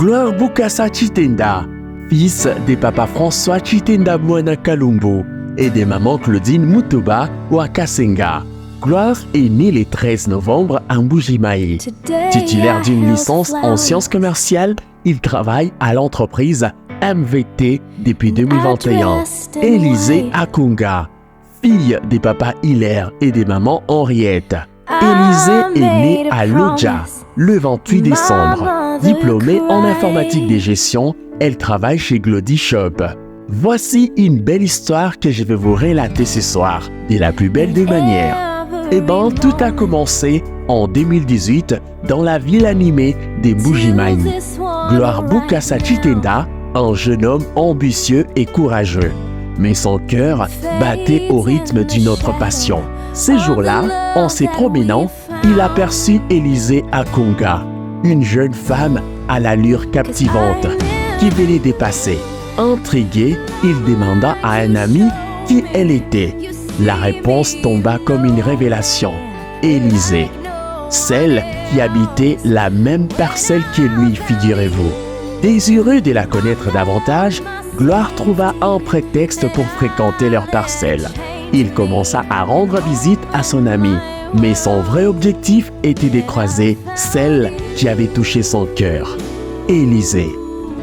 Gloire Bukasa Chitenda, fils des papas François Chitenda Mwana Kalumbo et des mamans Claudine Mutoba Wakasenga. Gloire est né le 13 novembre à Mbujimayi. Titulaire d'une licence en sciences commerciales, il travaille à l'entreprise MVT depuis 2021. Élisée Akunga, fille des papas Hilaire et des mamans Henriette. Élisée est née à Lodja le 28 décembre. Diplômée en informatique de gestion, elle travaille chez Glody Shop. Voici une belle histoire que je vais vous relater ce soir, de la plus belle des manières. Tout a commencé en 2018 dans la ville animée des Mbujimayi. Gloire Bukasa Chitenda, un jeune homme ambitieux et courageux. Mais son cœur battait au rythme d'une autre passion. Ces jours-là, en se promenant, il aperçut Élisée Akunga, une jeune femme à l'allure captivante, qui venait de passer. Intrigué, il demanda à un ami qui elle était. La réponse tomba comme une révélation. Élisée, celle qui habitait la même parcelle que lui, figurez-vous. Désireux de la connaître davantage, Gloire trouva un prétexte pour fréquenter leur parcelle. Il commença à rendre visite à son ami, mais son vrai objectif était de croiser celle qui avait touché son cœur, Élisée.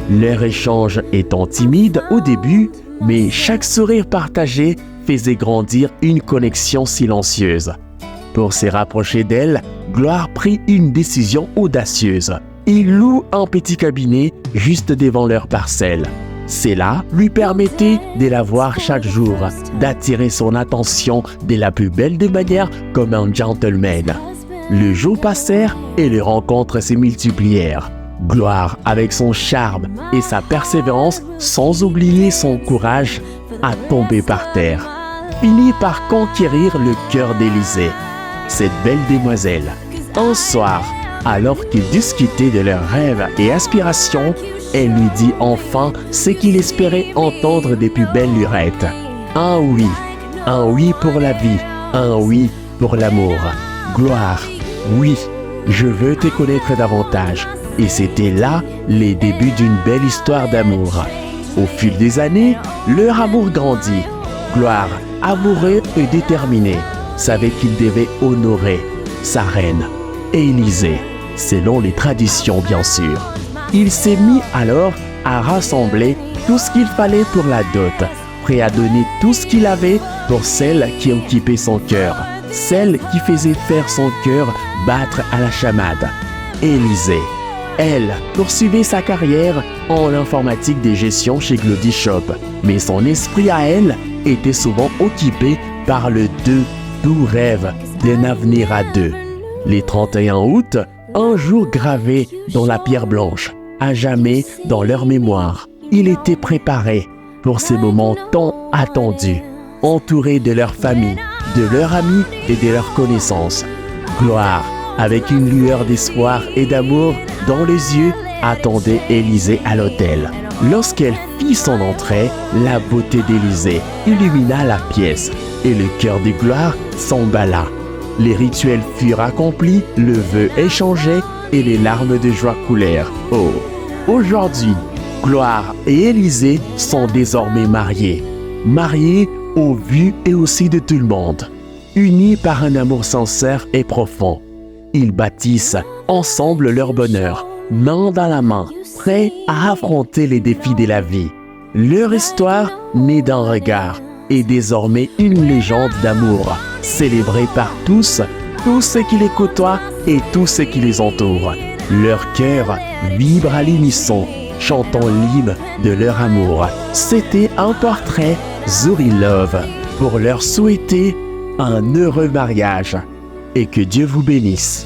Leur échange étant timide au début, mais chaque sourire partagé faisait grandir une connexion silencieuse. Pour se rapprocher d'elle, Gloire prit une décision audacieuse. Il loue un petit cabinet juste devant leur parcelle. Cela lui permettait de la voir chaque jour, d'attirer son attention de la plus belle des manières comme un gentleman. Les jours passèrent et les rencontres se multiplièrent. Gloire, avec son charme et sa persévérance, sans oublier son courage, a tombé par terre, finit par conquérir le cœur d'Élisée. Cette belle demoiselle, un soir, alors qu'ils discutaient de leurs rêves et aspirations, elle lui dit enfin ce qu'il espérait entendre des plus belles lurettes. Un oui pour la vie, un oui pour l'amour. Gloire, oui, je veux te connaître davantage. Et c'était là les débuts d'une belle histoire d'amour. Au fil des années, leur amour grandit. Gloire, amoureux et déterminé, savait qu'il devait honorer sa reine, Élisée, selon les traditions bien sûr. Il s'est mis alors à rassembler tout ce qu'il fallait pour la dot, prêt à donner tout ce qu'il avait pour celle qui occupait son cœur, celle qui faisait faire son cœur battre à la chamade, Élisée. Elle poursuivait sa carrière en informatique de gestion chez Glody Shop, mais son esprit à elle était souvent occupé par le doux rêve d'un avenir à deux. Les 31 août, un jour gravé dans la pierre blanche, à jamais dans leur mémoire, il était préparé pour ces moments tant attendus, entouré de leur famille, de leurs amis et de leurs connaissances. Gloire, avec une lueur d'espoir et d'amour dans les yeux, attendait Élisée à l'autel. Lorsqu'elle fit son entrée, la beauté d'Élisée illumina la pièce et le cœur de Gloire s'emballa. Les rituels furent accomplis, le vœu échangé et les larmes de joie coulèrent. Oh, aujourd'hui, Gloire et Élisée sont désormais mariés. Mariés au vu et aussi de tout le monde. Unis par un amour sincère et profond. Ils bâtissent ensemble leur bonheur, main dans la main, prêts à affronter les défis de la vie. Leur histoire, née d'un regard, est désormais une légende d'amour, célébrée par tous ceux qui les côtoient et tous ceux qui les entourent. Leur cœur vibre à l'unisson, chantant l'hymne de leur amour. C'était un portrait Zuri Love pour leur souhaiter un heureux mariage et que Dieu vous bénisse.